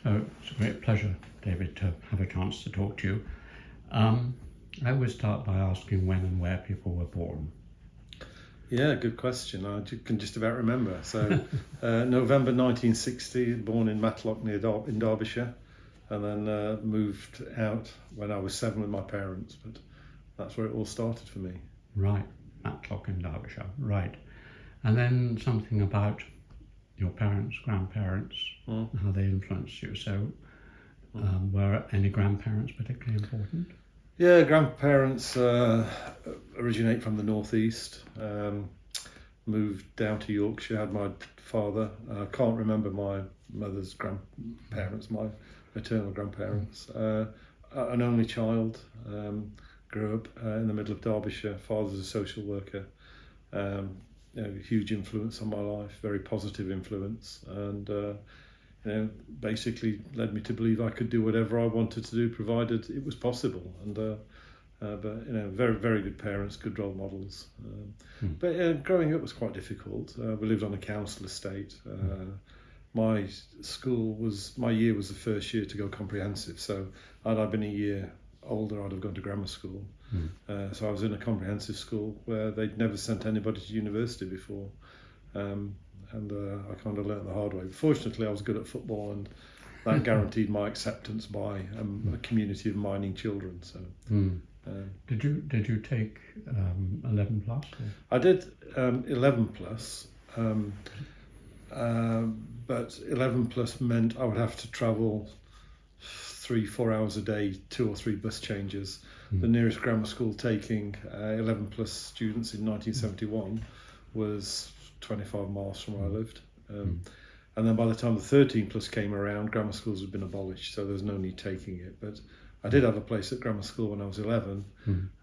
So it's a great pleasure, David, to have a chance to talk to you. I always start by asking when and where people were born. Yeah, good question. I can just about remember. So, November 1960, born in Matlock in Derbyshire, and then moved out when I was 7 with my parents. But that's where it all started for me. Right, Matlock in Derbyshire, right. And then something about your parents, grandparents, how they influenced you. So, were any grandparents particularly important? Yeah, grandparents originate from the northeast. Moved down to Yorkshire. Had my father. I can't remember my mother's grandparents, my maternal grandparents. An only child. Grew up in the middle of Derbyshire. Father's a social worker. Huge influence on my life. Very positive influence, and basically led me to believe I could do whatever I wanted to do, provided it was possible. And but very, very good parents, good role models. But growing up was quite difficult. We lived on a council estate. My year was the first year to go comprehensive. So had I been a year older, I'd have gone to grammar school. So I was in a comprehensive school where they'd never sent anybody to university before. And I kind of learnt the hard way. But fortunately, I was good at football, and that guaranteed my acceptance by a community of mining children. So, did you take 11 plus? Or? I did 11 plus, but 11 plus meant I would have to travel 3-4 hours a day, 2 or 3 bus changes. The nearest grammar school taking 11 plus students in 1971 was 25 miles from where I lived. And then by the time the 13 plus came around, grammar schools had been abolished, so there was no need taking it. But I did have a place at grammar school when I was 11,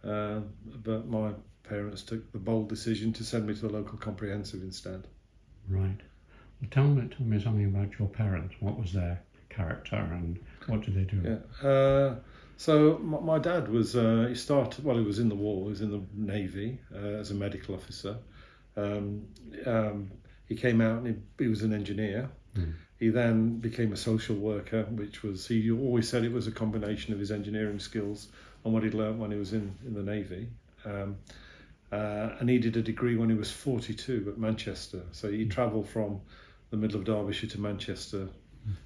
but my parents took the bold decision to send me to the local comprehensive instead. Right. Well, tell me something about your parents. What was their character and what did they do? Yeah. So my dad was, he was in the war, he was in the Navy as a medical officer. He came out and he was an engineer. He then became a social worker, he always said it was a combination of his engineering skills and what he'd learned when he was in the Navy. And he did a degree when he was 42 at Manchester. So he travelled from the middle of Derbyshire to Manchester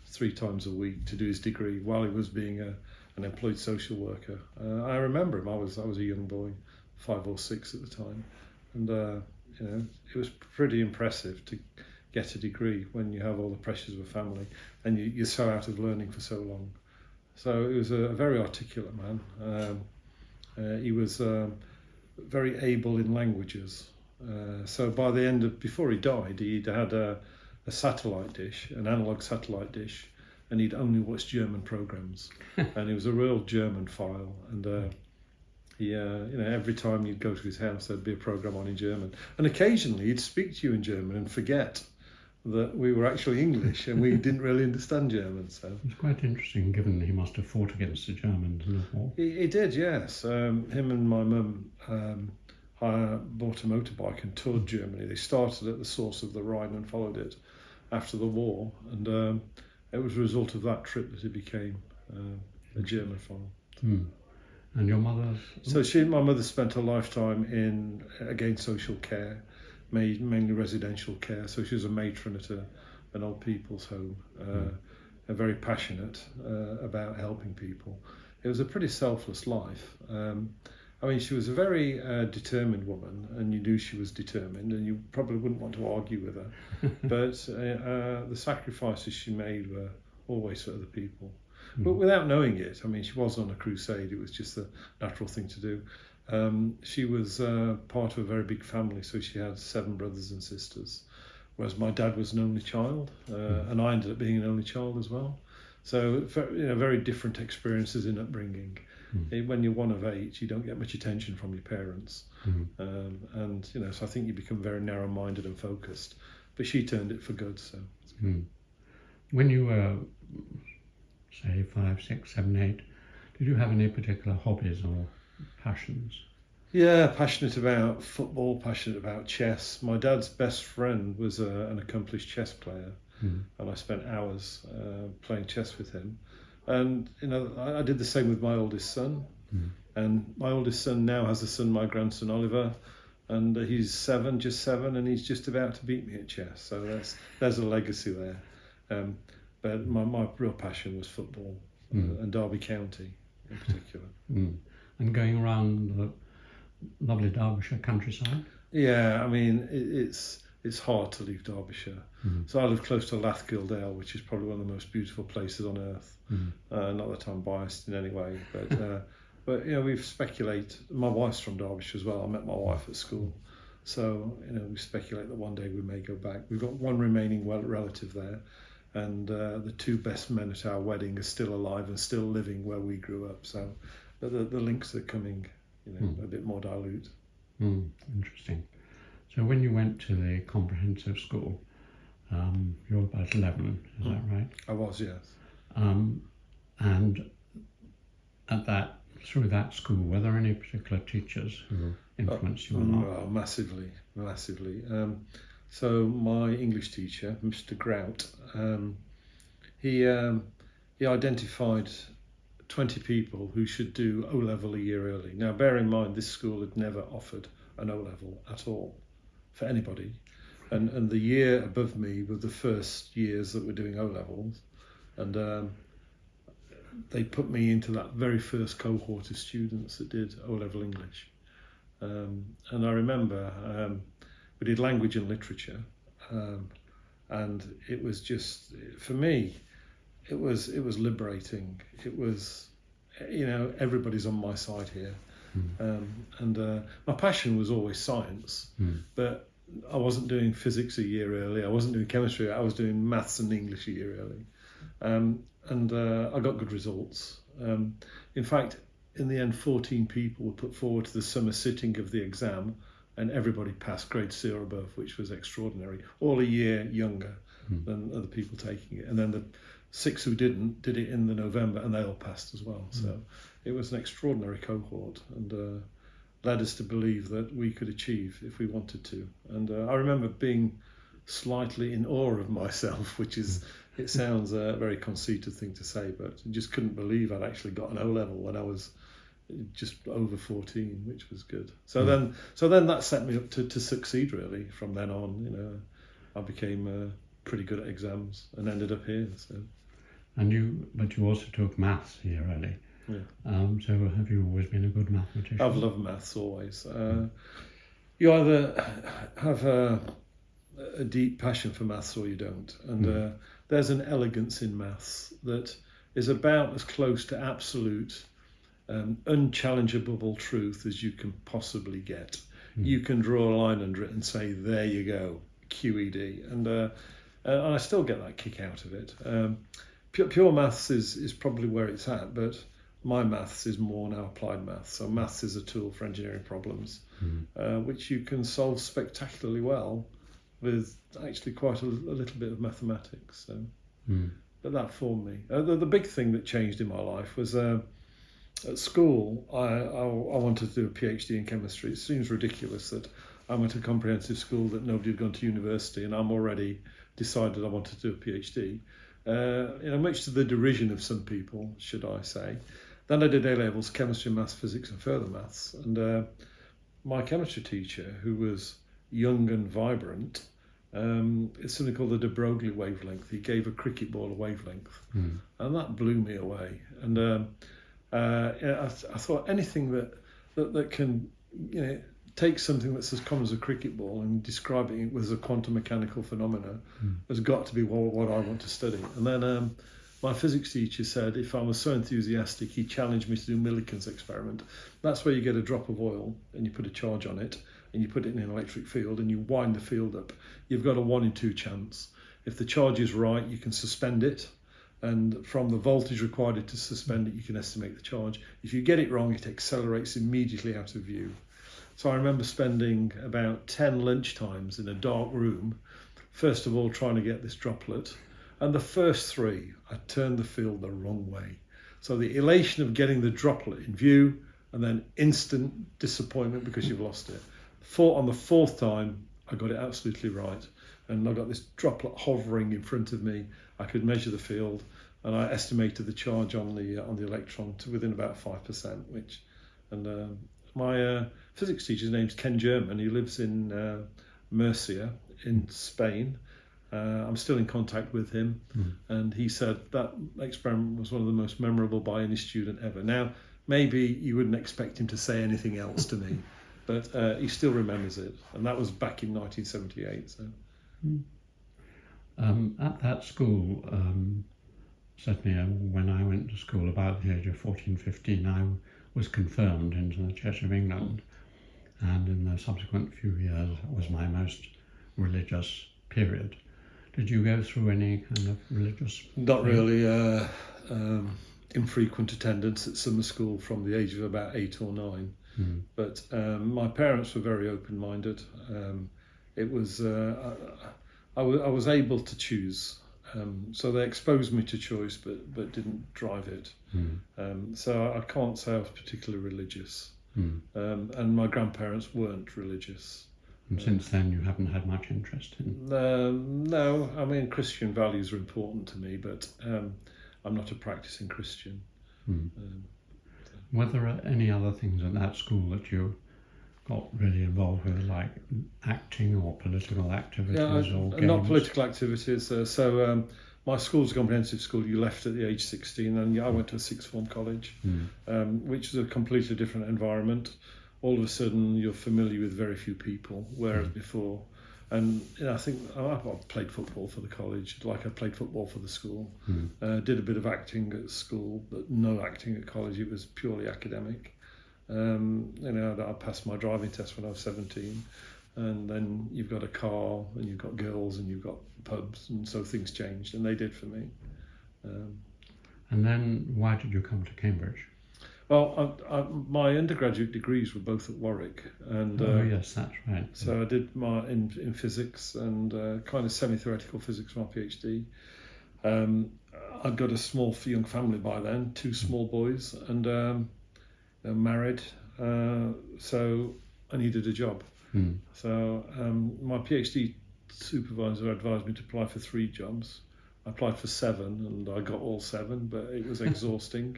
3 times a week to do his degree while he was being an employed social worker. I remember him. I was a young boy, 5 or 6 at the time, and it was pretty impressive to get a degree when you have all the pressures of a family and you're so out of learning for so long. So he was a very articulate man. He was very able in languages. So by the end before he died, he'd had a satellite dish, an analog satellite dish, and he'd only watched German programs. And he was a real German-phile. And every time you'd go to his house, there'd be a program on in German. And occasionally he'd speak to you in German and forget that we were actually English and we didn't really understand German. So it's quite interesting, given he must have fought against the Germans in the war. He did, yes. Him and my mum bought a motorbike and toured Germany. They started at the source of the Rhine and followed it after the war, and it was a result of that trip that he became a German-phile. And your mother? So my mother spent her lifetime in, again, social care, mainly residential care. So she was a matron at an old people's home, very passionate about helping people. It was a pretty selfless life. She was a very determined woman, and you knew she was determined, and you probably wouldn't want to argue with her. But the sacrifices she made were always for other people. But without knowing it, she was on a crusade. It was just the natural thing to do. She was part of a very big family, so she had 7 brothers and sisters, whereas my dad was an only child, and I ended up being an only child as well. So very different experiences in upbringing. When you're one of 8, you don't get much attention from your parents, so I think you become very narrow-minded and focused. But she turned it for good. So when you were, say, 5, 6, 7, 8, did you have any particular hobbies or passions? Yeah, passionate about football, passionate about chess. My dad's best friend was an accomplished chess player. and I spent hours playing chess with him. And I did the same with my oldest son. And my oldest son now has a son, my grandson Oliver, and he's just seven, and he's just about to beat me at chess. So there's a legacy there. But my real passion was football, and Derby County in particular. And going around the lovely Derbyshire countryside? Yeah, I mean, it's hard to leave Derbyshire. So I live close to Lathgildale, which is probably one of the most beautiful places on earth. Not that I'm biased in any way, but we've speculated. My wife's from Derbyshire as well. I met my wife at school. So, we speculate that one day we may go back. We've got one remaining relative there, and the two best men at our wedding are still alive and still living where we grew up. So but the links are coming, a bit more dilute. Interesting. So when you went to the comprehensive school, you were about 11, is that right? I was, yes. And through that school, were there any particular teachers who influenced you or not? Oh, massively. So my English teacher, Mr. Grout, he identified 20 people who should do O-level a year early. Now, bear in mind, this school had never offered an O-level at all for anybody. And the year above me were the first years that were doing O-levels. And they put me into that very first cohort of students that did O-level English. And I remember we did language and literature. And it was just, for me, it was liberating. It was, everybody's on my side here. And my passion was always science, but I wasn't doing physics a year early. I wasn't doing chemistry. I was doing maths and English a year early. And I got good results. In fact, in the end, 14 people were put forward to the summer sitting of the exam, and everybody passed grade C or above, which was extraordinary. All a year younger than other people taking it. And then the 6 who didn't did it in the November, and they all passed as well. So it was an extraordinary cohort, and led us to believe that we could achieve if we wanted to. And I remember being slightly in awe of myself, which is, it sounds a very conceited thing to say, but I just couldn't believe I'd actually got an O-level when I was just over 14, which was good. So then that set me up to succeed really. From then on, I became pretty good at exams and ended up here. So. But you also took maths here early. Yeah. So have you always been a good mathematician? I've loved maths always. You either have a deep passion for maths or you don't. And there's an elegance in maths that is about as close to absolute, unchallengeable truth as you can possibly get. You can draw a line under it and say, there you go, QED. And I still get that kick out of it. Pure maths is probably where it's at, but my maths is more now applied maths. So maths is a tool for engineering problems, which you can solve spectacularly well with actually quite a little bit of mathematics. So, but that formed me. The big thing that changed in my life was at school, I wanted to do a PhD in chemistry. It seems ridiculous that I went to a comprehensive school that nobody had gone to university, and I'm already decided I wanted to do a PhD. Much to the derision of some people, should I say. Then I did A-levels, chemistry, maths, physics and further maths. And my chemistry teacher, who was young and vibrant, it's something called the de Broglie wavelength. He gave a cricket ball a wavelength. And that blew me away. And I thought anything that can take something that's as common as a cricket ball and describe it as a quantum mechanical phenomena has got to be what I want to study. And then my physics teacher said if I was so enthusiastic, he challenged me to do Millikan's experiment. That's where you get a drop of oil and you put a charge on it and you put it in an electric field and you wind the field up. You've got a 1 in 2 chance. If the charge is right, you can suspend it. And from the voltage required to suspend it, you can estimate the charge. If you get it wrong, it accelerates immediately out of view. So I remember spending about 10 lunchtimes in a dark room, first of all trying to get this droplet. And the first 3, I turned the field the wrong way. So the elation of getting the droplet in view and then instant disappointment because you've lost it. On the 4th time, I got it absolutely right. and I got this droplet hovering in front of me. I could measure the field, and I estimated the charge on the electron to within about 5%. My physics teacher's name's Ken German. He lives in Murcia in Spain. I'm still in contact with him, and he said that experiment was one of the most memorable by any student ever. Now, maybe you wouldn't expect him to say anything else to me, but he still remembers it, and that was back in 1978. So. At that school, certainly when I went to school about the age of 14, 15, I was confirmed into the Church of England, and in the subsequent few years it was my most religious period. Did you go through any kind of religious? Not really. Infrequent attendance at summer school from the age of about 8 or 9. But my parents were very open-minded. It was I was able to choose, so they exposed me to choice, but didn't drive it. So I can't say I was particularly religious. And my grandparents weren't religious. And since then, you haven't had much interest in? No, I mean, Christian values are important to me, but I'm not a practicing Christian. Were there any other things at that school that you got really involved with, like acting or political activities or games? Not political activities. My school's a comprehensive school. You left at the age 16, and I went to a sixth form college, which is a completely different environment. All of a sudden, you're familiar with very few people, whereas before. And I think I played football for the college, like I played football for the school. Did a bit of acting at school, but no acting at college. It was purely academic. I passed my driving test when I was 17, and then you've got a car, and you've got girls, and you've got pubs, and so things changed, and they did for me. And then why did you come to Cambridge? Well, my undergraduate degrees were both at Warwick, and yes, that's right. So I did my in physics and kind of semi-theoretical physics for my PhD. I'd got a small young family by then, 2 small boys, and they're married, so I needed a job. So my PhD supervisor advised me to apply for 3 jobs. I applied for 7, and I got all 7, but it was exhausting.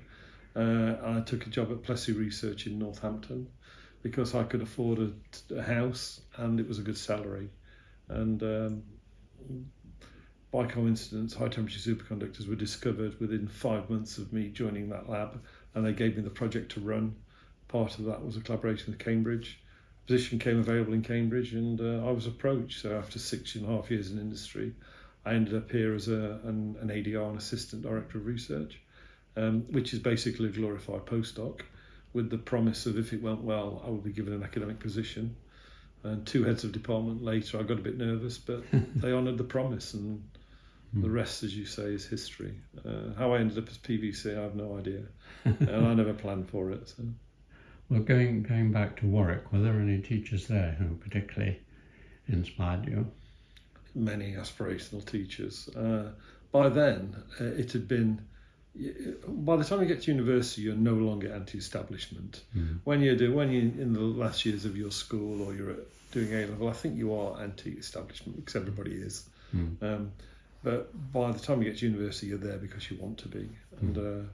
I took a job at Plessy Research in Northampton because I could afford a house and it was a good salary. And by coincidence, high temperature superconductors were discovered within 5 months of me joining that lab, and they gave me the project to run. Part of that was a collaboration with Cambridge. A position came available in Cambridge, and I was approached. So after 6.5 years in industry, I ended up here as an ADR, an Assistant Director of Research. Which is basically a glorified postdoc, with the promise of if it went well, I would be given an academic position. And 2 heads of department later, I got a bit nervous, but they honoured the promise, and the rest, as you say, is history. How I ended up as PVC, I have no idea, and I never planned for it. So. Well, going back to Warwick, were there any teachers there who particularly inspired you? Many aspirational teachers. By then, it had been. By the time you get to university, you're no longer anti-establishment. When you're in the last years of your school or you're doing A-level, I think you are anti-establishment because everybody is. But by the time you get to university, you're there because you want to be. And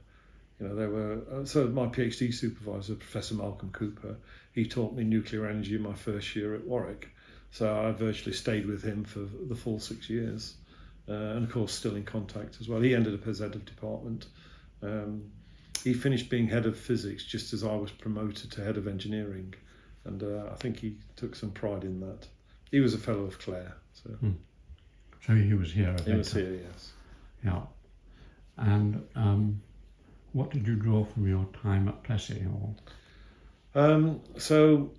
there were so my PhD supervisor, Professor Malcolm Cooper, he taught me nuclear energy in my first year at Warwick. So I virtually stayed with him for the full 6 years. And of course still in contact as well. He ended up as head of department. He finished being head of physics just as I was promoted to head of engineering, and I think he took some pride in that. He was a fellow of Clare. So he was here? He was here, yes. Yeah. And what did you draw from your time at Plessy? So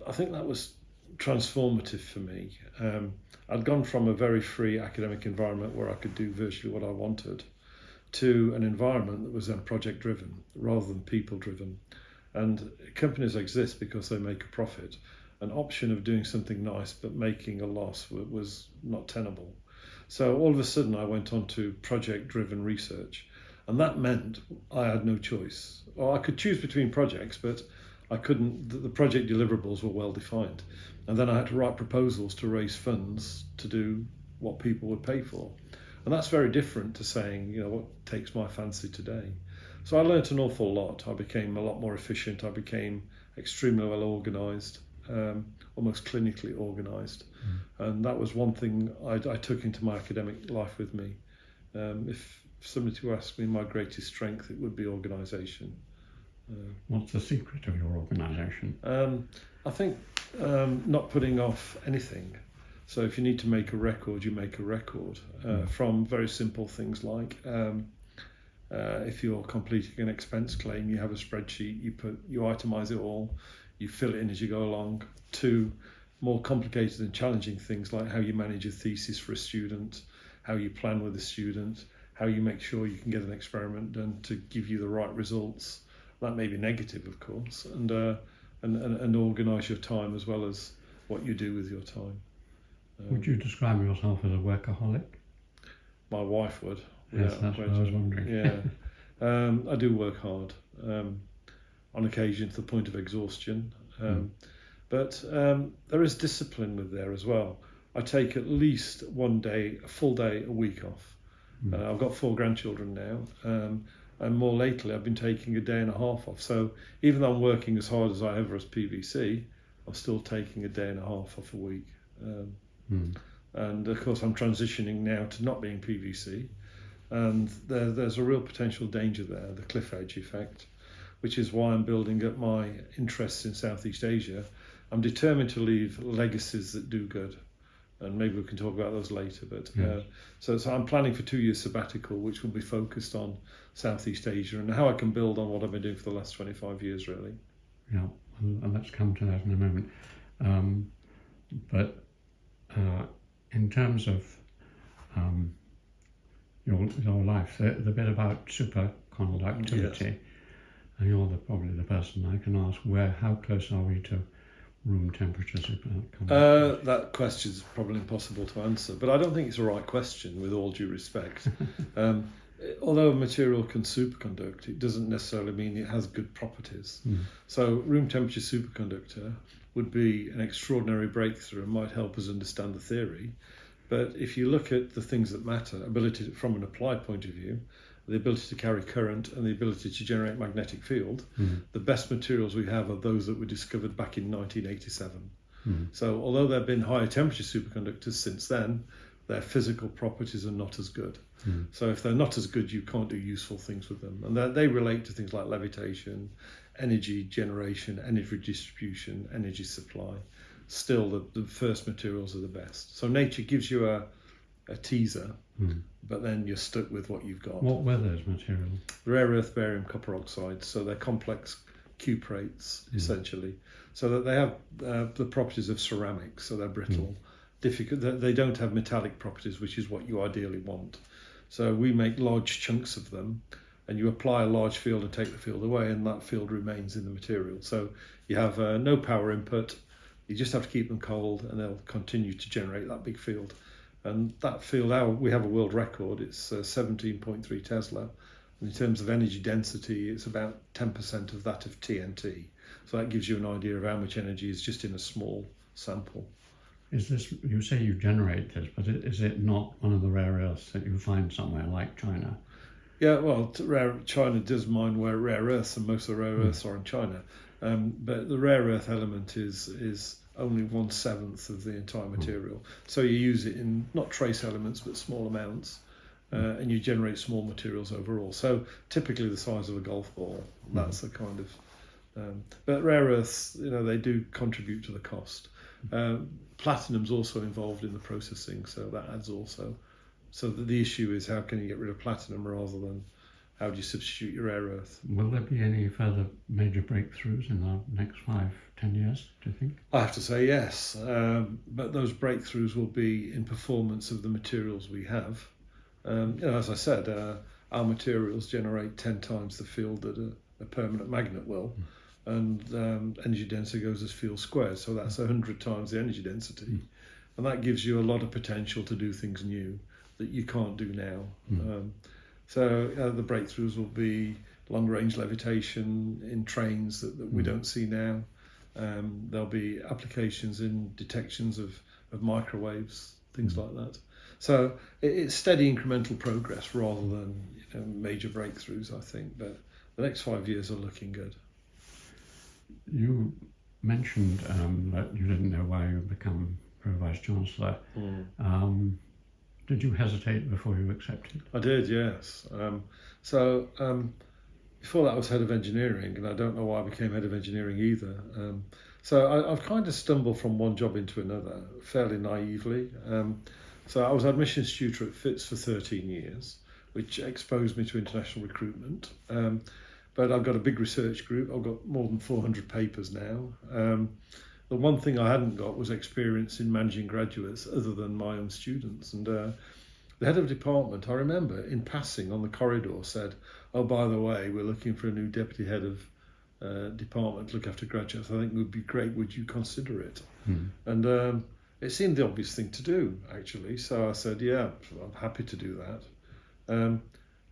I think that was transformative for me. I'd gone from a very free academic environment where I could do virtually what I wanted to an environment that was then project driven rather than people driven. And companies exist because they make a profit. An option of doing something nice but making a loss was not tenable. So all of a sudden I went on to project driven research, and that meant I had no choice. Or I could choose between projects, but I couldn't. The project deliverables were well defined, and then I had to write proposals to raise funds to do what people would pay for, and that's very different to saying, what takes my fancy today. So I learnt an awful lot. I became a lot more efficient. I became extremely well organised, almost clinically organised, and that was one thing I took into my academic life with me. If somebody to ask me my greatest strength, it would be organisation. What's the secret of your organisation? I think not putting off anything. So if you need to make a record, you make a record from very simple things like if you're completing an expense claim, you have a spreadsheet, you itemise it all, you fill it in as you go along, to more complicated and challenging things like how you manage a thesis for a student, how you plan with a student, how you make sure you can get an experiment done to give you the right results. That may be negative, of course, and organise your time as well as what you do with your time. Would you describe yourself as a workaholic? My wife would. Yes, that's what I was wondering. Yeah, I do work hard, on occasion to the point of exhaustion, but there is discipline with there as well. I take at least one day, a full day, a week off. I've got 4 grandchildren now, and more lately I've been taking a day and a half off. So even though I'm working as hard as I ever as PVC, I'm still taking a day and a half off a week. And of course I'm transitioning now to not being PVC, and there's a real potential danger there, the cliff edge effect, which is why I'm building up my interests in Southeast Asia. I'm determined to leave legacies that do good, and maybe we can talk about those later. But so I'm planning for 2 years sabbatical, which will be focused on Southeast Asia and how I can build on what I've been doing for the last 25 years, really. Yeah, and let's come to that in a moment. But in terms of your life, the bit about superconductivity, and you're probably the person I can ask, how close are we to room temperature superconductivity? That question's probably impossible to answer, but I don't think it's the right question, with all due respect. Although a material can superconduct, it doesn't necessarily mean it has good properties. So room temperature superconductor would be an extraordinary breakthrough and might help us understand the theory. But if you look at the things that matter, ability from an applied point of view, the ability to carry current and the ability to generate magnetic field, the best materials we have are those that were discovered back in 1987. So although there have been higher temperature superconductors since then, their physical properties are not as good. So if they're not as good, you can't do useful things with them. And they relate to things like levitation, energy generation, energy distribution, energy supply. Still, the first materials are the best. So nature gives you a teaser, but then you're stuck with what you've got. What were those materials? Rare earth barium copper oxides. So they're complex cuprates, essentially. So that they have the properties of ceramics, so they're brittle. Difficult. They don't have metallic properties, which is what you ideally want. So we make large chunks of them, and you apply a large field and take the field away, and that field remains in the material. So you have no power input. You just have to keep them cold, and they'll continue to generate that big field. And that field, we have a world record. It's 17.3 Tesla. And in terms of energy density, it's about 10% of that of TNT. So that gives you an idea of how much energy is just in a small sample. Is this, you say you generate this, but is it not one of the rare earths that you find somewhere like China? Yeah, well, China does mine rare earths, and most of the rare earths are in China. But the rare earth element is only 1/7 of the entire material. So you use it in not trace elements, but small amounts, and you generate small materials overall. So typically the size of a golf ball. That's the kind of. But rare earths, they do contribute to the cost. Platinum's also involved in the processing, so that adds also. So the issue is, how can you get rid of platinum rather than how do you substitute your rare earth? Will there be any further major breakthroughs in the next 5-10 years, do you think? I have to say yes, but those breakthroughs will be in performance of the materials we have. As I said, our materials generate 10 times the field that a permanent magnet will. And energy density goes as field squared, so that's 100 times the energy density, and that gives you a lot of potential to do things new that you can't do now. So the breakthroughs will be long-range levitation in trains that we don't see now. There'll be applications in detections of microwaves, things like that. So it's steady incremental progress rather than major breakthroughs, I think. But the next 5 years are looking good. You mentioned that you didn't know why you would become Pro-Vice Chancellor. Did you hesitate before you accepted? I did, yes. Before that I was head of engineering, and I don't know why I became head of engineering either. So I've kind of stumbled from one job into another fairly naively. So I was admissions tutor at FITS for 13 years, which exposed me to international recruitment. But I've got a big research group. I've got more than 400 papers now. The one thing I hadn't got was experience in managing graduates other than my own students. And the head of department, I remember in passing on the corridor said, "Oh, by the way, we're looking for a new deputy head of department to look after graduates. I think it would be great. Would you consider it?" And it seemed the obvious thing to do, actually. So I said, "Yeah, I'm happy to do that."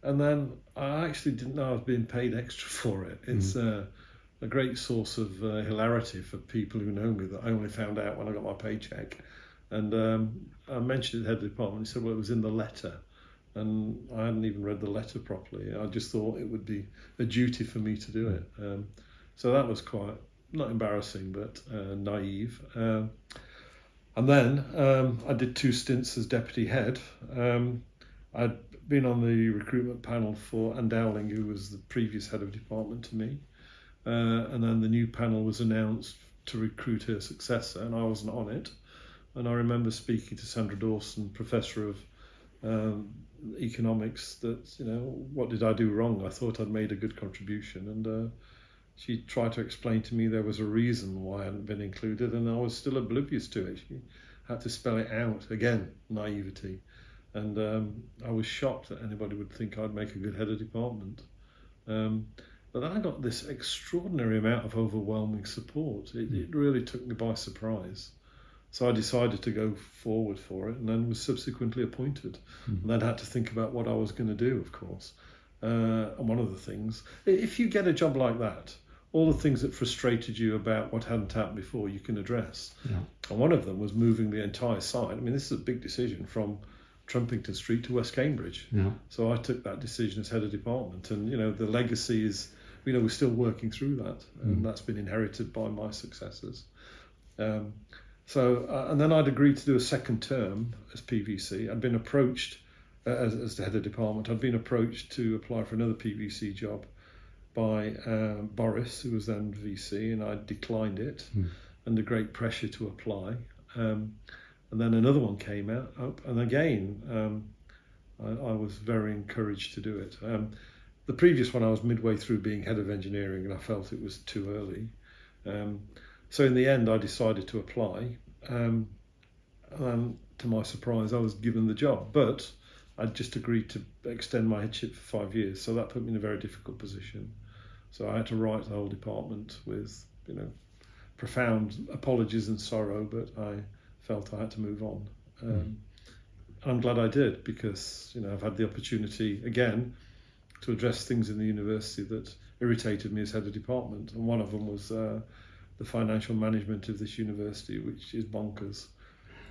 And then I actually didn't know I was being paid extra for it. It's a great source of hilarity for people who know me that I only found out when I got my paycheck. And I mentioned it to the head of the department. He said, "Well, it was in the letter." And I hadn't even read the letter properly. I just thought it would be a duty for me to do it. So that was quite, not embarrassing, but naive. And then I did 2 stints as deputy head. I'd been on the recruitment panel for Anne Dowling, who was the previous head of department to me. And then the new panel was announced to recruit her successor, and I wasn't on it. And I remember speaking to Sandra Dawson, professor of economics, that, what did I do wrong? I thought I'd made a good contribution. And she tried to explain to me there was a reason why I hadn't been included, and I was still oblivious to it. She had to spell it out. Again, naivety. And I was shocked that anybody would think I'd make a good head of department. But then I got this extraordinary amount of overwhelming support. It really took me by surprise. So I decided to go forward for it, and then was subsequently appointed. And then had to think about what I was going to do, of course. And one of the things, if you get a job like that, all the things that frustrated you about what hadn't happened before, you can address. Yeah. And one of them was moving the entire site. I mean, this is a big decision from Trumpington Street to West Cambridge. Yeah. So I took that decision as head of department, and the legacy is, we're still working through that, and that's been inherited by my successors. And then I'd agreed to do a second term as PVC. I'd been approached as the head of department. I'd been approached to apply for another PVC job by Boris, who was then VC, and I declined it under great pressure to apply. And then another one came up, and again, I was very encouraged to do it. The previous one, I was midway through being head of engineering, and I felt it was too early. So in the end, I decided to apply. And to my surprise, I was given the job, but I'd just agreed to extend my headship for 5 years, so that put me in a very difficult position. So I had to write the whole department with, profound apologies and sorrow, but I felt I had to move on. I'm glad I did, because I've had the opportunity again to address things in the university that irritated me as head of department, and one of them was the financial management of this university, which is bonkers.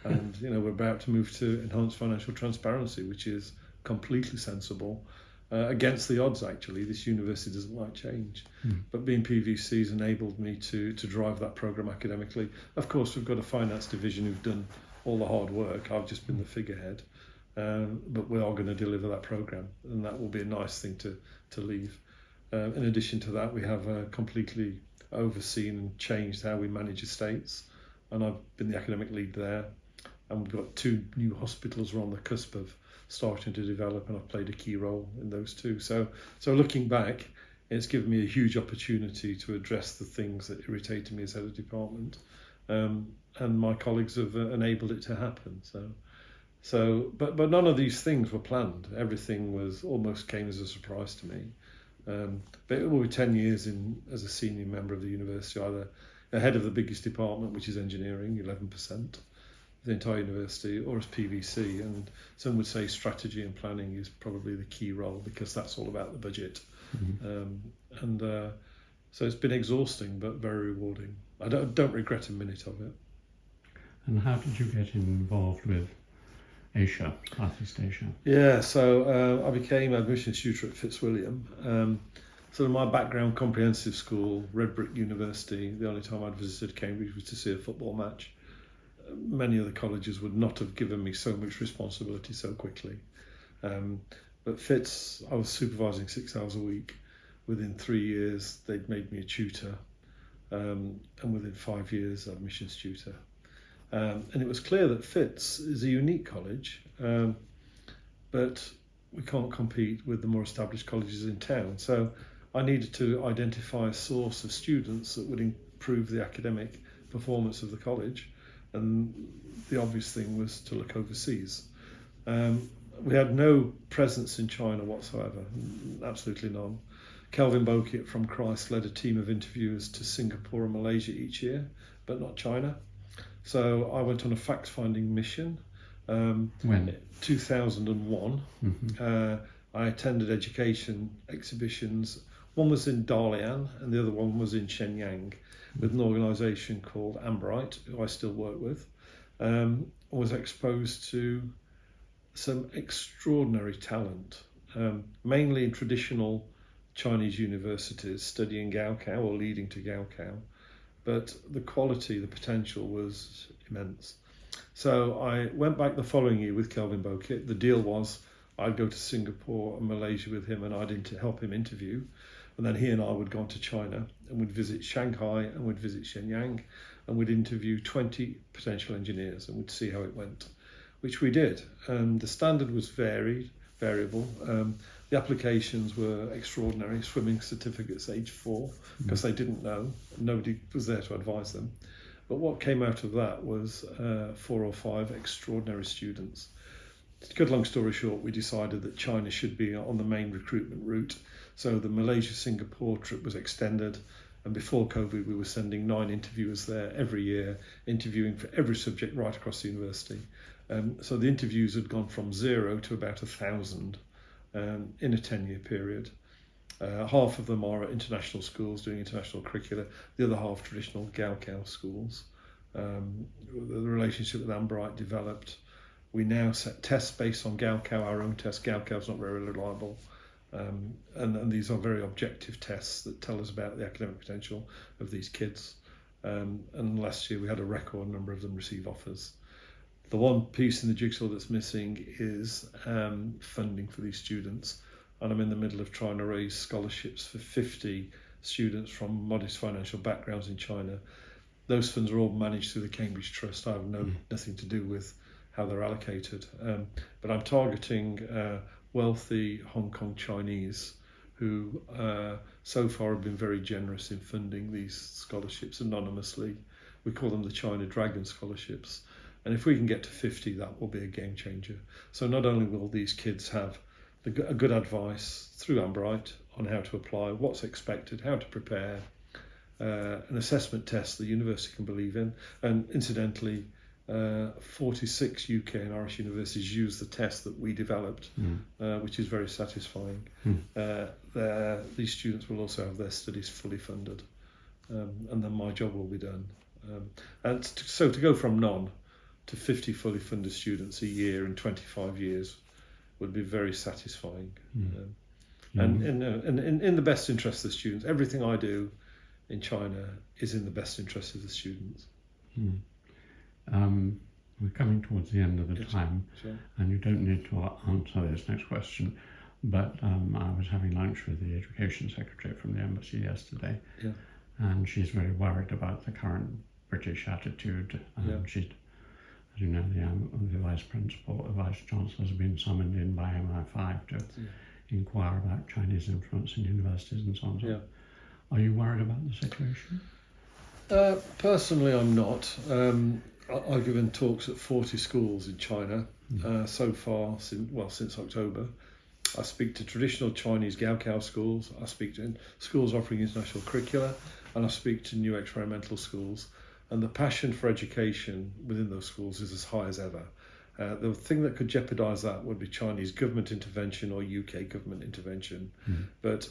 And we're about to move to enhanced financial transparency, which is completely sensible, against the odds. Actually, this university doesn't like change, but being PVC has enabled me to drive that program academically. Of course, we've got a finance division who've done all the hard work. I've just been the figurehead, but we are going to deliver that program, and that will be a nice thing to leave. In addition to that, we have completely overseen and changed how we manage estates, and I've been the academic lead there. And we've got 2 new hospitals we're on the cusp of starting to develop, and I've played a key role in those 2. So looking back, it's given me a huge opportunity to address the things that irritated me as head of department, and my colleagues have enabled it to happen. But none of these things were planned. Everything almost came as a surprise to me. But it will be 10 years as a senior member of the university, either ahead of the biggest department, which is engineering, 11%. the entire university, or as PVC. And some would say strategy and planning is probably the key role, because that's all about the budget. So it's been exhausting but very rewarding. I don't regret a minute of it. And how did you get involved with Asia, Southeast Asia? Yeah, so I became admissions tutor at Fitzwilliam. So my background, comprehensive school, Red Brick University. The only time I'd visited Cambridge was to see a football match. Many of the colleges would not have given me so much responsibility so quickly. But Fitz, I was supervising 6 hours a week. Within 3 years, they'd made me a tutor. And within 5 years, admissions tutor. And it was clear that Fitz is a unique college, but we can't compete with the more established colleges in town. So I needed to identify a source of students that would improve the academic performance of the college. And the obvious thing was to look overseas. We had no presence in China whatsoever, absolutely none. Kelvin Bokiet from Christ led a team of interviewers to Singapore and Malaysia each year, but not China. So I went on a fact-finding mission. When? 2001. I attended education exhibitions. One was in Dalian and the other one was in Shenyang, with an organisation called Amberite, who I still work with. Was exposed to some extraordinary talent, mainly in traditional Chinese universities, studying Gaokao or leading to Gaokao. But the quality, the potential was immense. So I went back the following year with Kelvin Bokiet. The deal was I'd go to Singapore and Malaysia with him, and I'd help him interview. And then he and I would go on to China and would visit Shanghai and would visit Shenyang, and would interview 20 potential engineers and would see how it went, which we did. The standard was variable. The applications were extraordinary. Swimming certificates age 4, because they didn't know. Nobody was there to advise them. But what came out of that was 4 or 5 extraordinary students. To cut a long story short, we decided that China should be on the main recruitment route. So the Malaysia-Singapore trip was extended. And before COVID, we were sending 9 interviewers there every year, interviewing for every subject right across the university. So the interviews had gone from 0 to about 1,000 in a 10-year period. Half of them are at international schools doing international curricula, the other half traditional Gaokao schools. The relationship with Amberite developed. We now set tests based on Gaokao, our own tests. Gaokao is not very reliable. And these are very objective tests that tell us about the academic potential of these kids. And last year we had a record number of them receive offers. The one piece in the jigsaw that's missing is funding for these students. And I'm in the middle of trying to raise scholarships for 50 students from modest financial backgrounds in China. Those funds are all managed through the Cambridge Trust. I have nothing to do with how they're allocated. But I'm targeting wealthy Hong Kong Chinese who so far have been very generous in funding these scholarships anonymously. We call them the China Dragon Scholarships. And if we can get to 50, that will be a game changer. So not only will these kids have a good advice through Amberite on how to apply, what's expected, how to prepare, an assessment test the university can believe in. And incidentally, 46 UK and Irish universities use the test that we developed, which is very satisfying. These students will also have their studies fully funded, and then my job will be done. So to go from none to 50 fully funded students a year in 25 years would be very satisfying. And in the best interest of the students. Everything I do in China is in the best interest of the students. We're coming towards the end of the time, sure. And you don't need to answer this next question, but I was having lunch with the Education Secretary from the Embassy yesterday, and she's very worried about the current British attitude. She's, as you know, the Vice Chancellor has been summoned in by MI5 to inquire about Chinese influence in universities and so on. So are you worried about the situation? Personally, I'm not. I've given talks at 40 schools in China so far, since October. I speak to traditional Chinese Gaokao schools, I speak to schools offering international curricula, and I speak to new experimental schools. and the passion for education within those schools is as high as ever. The thing that could jeopardise that would be Chinese government intervention or UK government intervention. But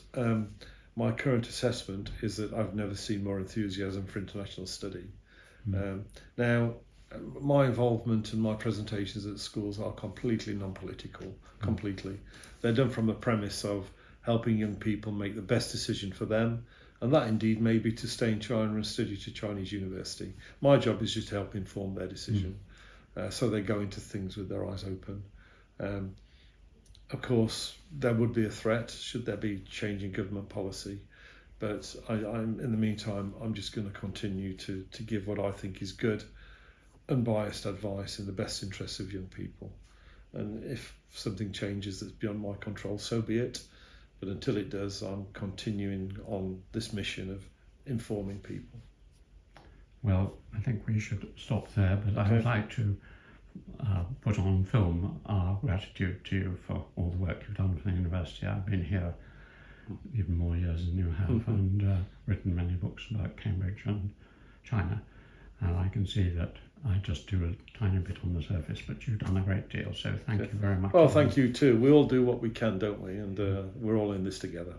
my current assessment is that I've never seen more enthusiasm for international study. Now, my involvement and my presentations at schools are completely non-political, completely. They're done from the premise of helping young people make the best decision for them, and that indeed may be to stay in China and study to Chinese university. My job is just to help inform their decision, so they go into things with their eyes open. Of course, there would be a threat should there be change in government policy, but I'm in the meantime, I'm just going to continue to give what I think is good, unbiased advice in the best interests of young people. And if something changes that's beyond my control, so be it. But until it does, I'm continuing on this mission of informing people. Well, I think we should stop there, but I would like to put on film our gratitude to you for all the work you've done for the university. I've been here even more years than you have, and written many books about Cambridge and China, and I can see that I just do a tiny bit on the surface, but you've done a great deal, so thank you very much. Well, thank you too. We all do what we can, don't we? And we're all in this together.